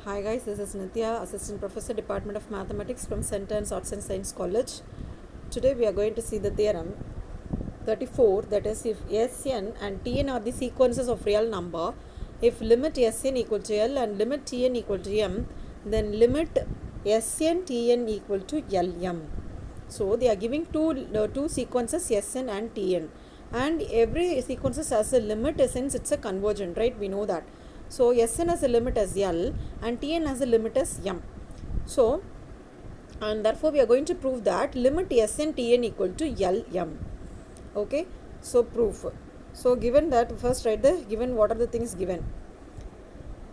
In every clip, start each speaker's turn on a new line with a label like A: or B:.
A: Hi guys, this is Nitya, Assistant Professor, Department of Mathematics from St. Anne's Arts and Science College. Today we are going to see the theorem 34, that is, if Sn and Tn are the sequences of real number, if limit Sn equal to L and limit Tn equal to M, then limit Sn Tn equal to Lm. So they are giving two sequences Sn and Tn, and every sequence has a limit since it's a convergent, right? We know that. So Sn has a limit as L and Tn has a limit as M. So, and therefore we are going to prove that limit Sn Tn equal to Lm. Okay, so proof. So given that, first write the given, what are the things given.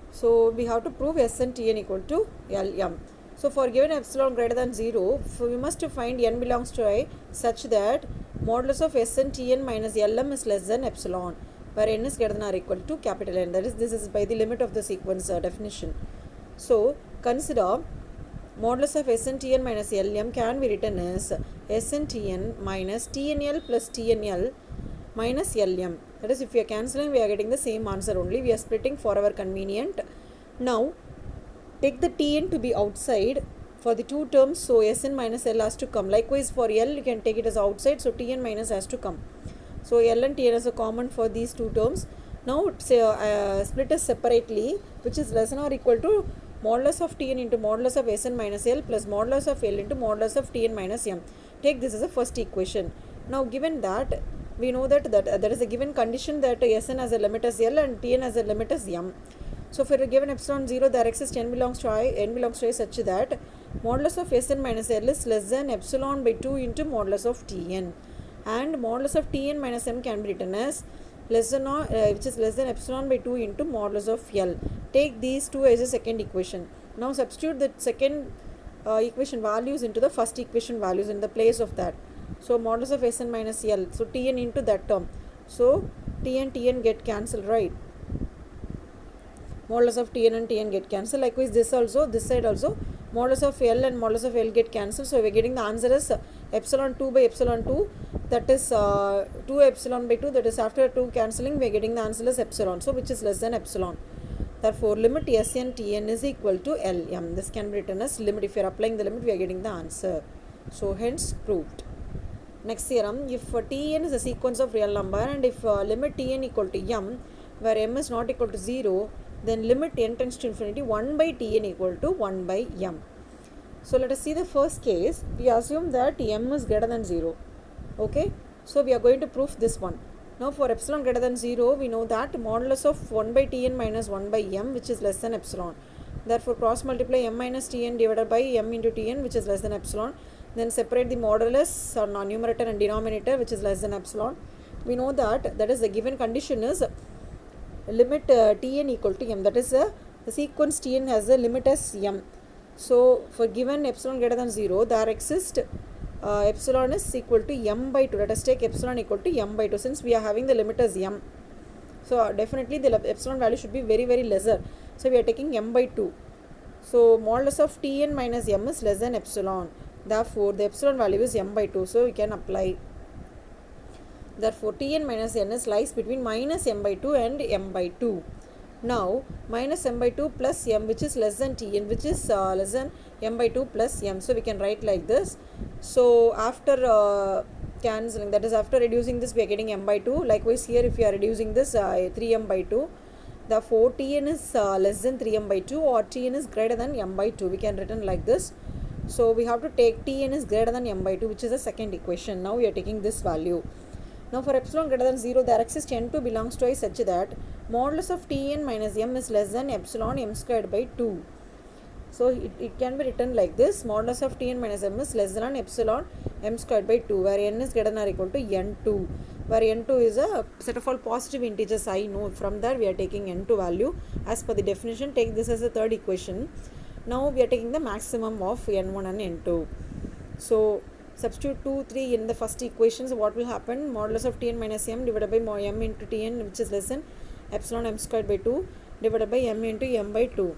A: So we have to prove Sn Tn equal to Lm. So for given epsilon greater than 0, we must find n belongs to I such that modulus of Sn Tn minus Lm is less than epsilon, where n is greater than or equal to capital N. That is, this is by the limit of the sequence definition. So consider modulus of Sn Tn minus Lm can be written as Sn Tn minus Tnl plus Tnl minus Lm. That is, if we are cancelling, we are getting the same answer only. We are splitting for our convenient. Now take the Tn to be outside for the two terms, so Sn minus L has to come. Likewise for L, you can take it as outside, so Tn minus has to come. So L and Tn is a common for these two terms. Now split us separately, which is less than or equal to modulus of Tn into modulus of Sn minus L plus modulus of L into modulus of Tn minus M. Take this as a first equation. Now given that, we know that there is a given condition that Sn has a limit as L and Tn has a limit as M. So for a given epsilon 0, there exists n belongs to I such that modulus of Sn minus L is less than epsilon by 2 into modulus of Tn, and modulus of Tn minus M can be written as less than or which is less than epsilon by 2 into modulus of L. Take these two as a second equation. Now substitute the second equation values into the first equation values in the place of that. So modulus of Sn minus L, so Tn into that term, so Tn get cancelled, right? Modulus of Tn and Tn get cancelled. Likewise this side also modulus of L and modulus of L get cancelled. So we are getting the answer as epsilon 2 by epsilon 2, that is 2 epsilon by 2, that is after 2 cancelling we are getting the answer as epsilon, so which is less than epsilon. Therefore limit Sn Tn is equal to Lm. This can be written as limit. If you are applying the limit, we are getting the answer. So hence proved. Next theorem, if Tn is a sequence of real number and if limit Tn equal to M, where M is not equal to 0, then limit n tends to infinity 1 by Tn equal to 1 by M. So let us see the first case. We assume that M is greater than 0. Okay, so we are going to prove this one. Now for epsilon greater than 0, we know that modulus of 1 by Tn minus 1 by M, which is less than epsilon. Therefore cross multiply M minus Tn divided by M into Tn, which is less than epsilon. Then separate the modulus on numerator and denominator, which is less than epsilon. We know that is the given condition is limit Tn equal to M, that is the sequence Tn has a limit as M. So for given epsilon greater than 0, there exists epsilon is equal to M by 2. Let us take epsilon equal to M by 2, since we are having the limit as M. So definitely the epsilon value should be very lesser. So we are taking M by 2. So modulus of Tn minus M is less than epsilon. Therefore the epsilon value is M by 2. So we can apply. Therefore Tn minus N is lies between minus M by 2 and M by 2. Now minus M by 2 plus M, which is less than Tn, which is less than M by 2 plus M. So we can write like this. So after cancelling, that is after reducing this, we are getting M by 2. Likewise here, if you are reducing this 3M by 2, therefore Tn is less than 3M by 2 or Tn is greater than M by 2. We can written like this. So we have to take Tn is greater than M by 2, which is the second equation. Now we are taking this value. Now for epsilon greater than 0, there exists n2 belongs to I such that modulus of Tn minus M is less than epsilon M squared by 2. So it can be written like this: modulus of Tn minus M is less than epsilon M squared by 2, where N is greater than or equal to N2, where N2 is a set of all positive integers I know. From there we are taking N2 value as per the definition. Take this as the third equation. Now we are taking the maximum of N1 and N2. So substitute 2, 3 in the first equation. So what will happen? Modulus of Tn minus M divided by M into Tn, which is less than epsilon M squared by 2 divided by M into M by 2.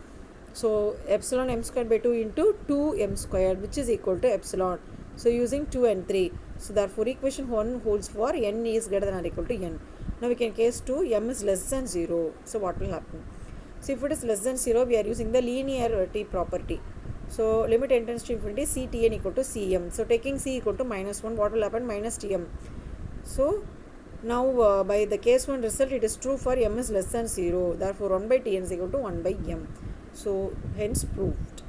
A: So epsilon M squared by 2 into 2M squared, which is equal to epsilon. So using 2 and 3. So therefore equation 1 holds for N is greater than or equal to N. Now we can case 2, M is less than 0. So what will happen? So if it is less than 0, we are using the linearity property. So limit n tends to infinity, c Tn equal to Cm. So taking c equal to minus 1, what will happen? Minus Tm. So now by the case 1 result, it is true for m is less than 0. Therefore 1 by Tn is equal to 1 by m. So hence proved.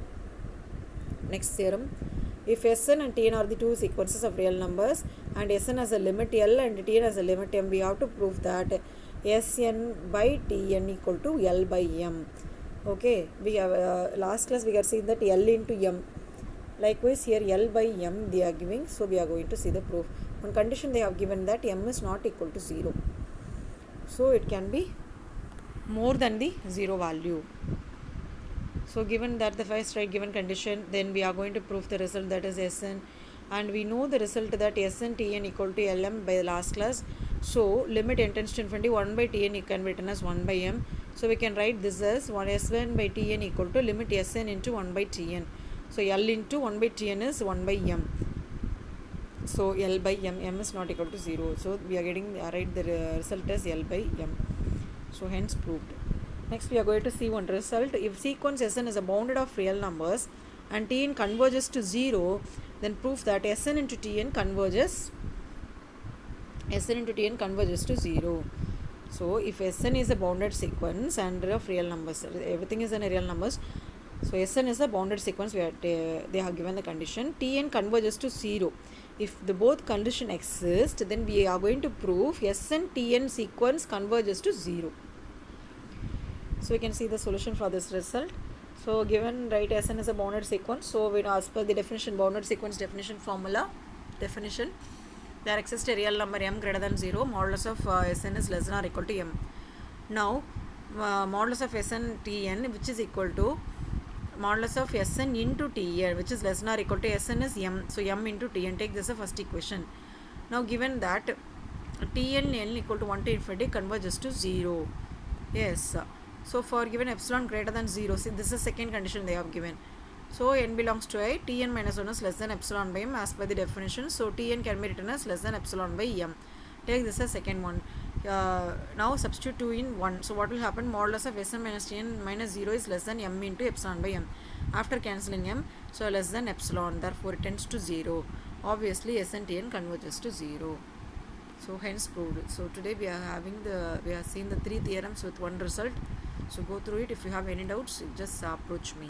A: Next theorem. If Sn and Tn are the two sequences of real numbers and Sn has a limit L and Tn has a limit m, we have to prove that Sn by Tn equal to L by m. Okay, we have last class we have seen that L into m. Likewise here L by m they are giving, so we are going to see the proof. On condition they have given that m is not equal to 0. So it can be more than the 0 value. So given that the first given condition, then we are going to prove the result, that is Sn, and we know the result that Sn Tn equal to Lm by the last class. So limit n tends to infinity, 1 by Tn can be written as 1 by m. So we can write this as Sn by Tn equal to limit Sn into 1 by Tn. So L into 1 by Tn is 1 by m. So L by m is not equal to 0. So we are getting write the result as L by m. So hence proved. Next we are going to see one result. If sequence Sn is a bounded of real numbers and Tn converges to 0, then prove that Sn into Tn converges to 0. So if Sn is a bounded sequence and of real numbers, everything is in real numbers. So Sn is a bounded sequence where they have given the condition Tn converges to 0. If the both condition exist, then we are going to prove Sn Tn sequence converges to 0. So we can see the solution for this result. So given right Sn is a bounded sequence, so we know as per the definition, bounded sequence definition formula definition, there exists a real number m greater than 0, modulus of Sn is less than or equal to m. Now modulus of Sn Tn, which is equal to modulus of Sn into Tn, which is less than or equal to Sn is m, so m into Tn. Take this as a first equation. Now given that Tn n equal to 1 to infinity converges to 0. Yes. So for given epsilon greater than 0, see this is second condition they have given. So n belongs to I, Tn minus 1 is less than epsilon by m as per the definition. So Tn can be written as less than epsilon by m. Take this as second one. Now substitute 2 in 1. So what will happen? Modulus of Sn minus Tn minus 0 is less than m into epsilon by m. After cancelling m, so less than epsilon, therefore it tends to 0. Obviously Sn Tn converges to 0. So hence proved. So today we are seen the 3 theorems with one result. So go through it. If you have any doubts, just approach me.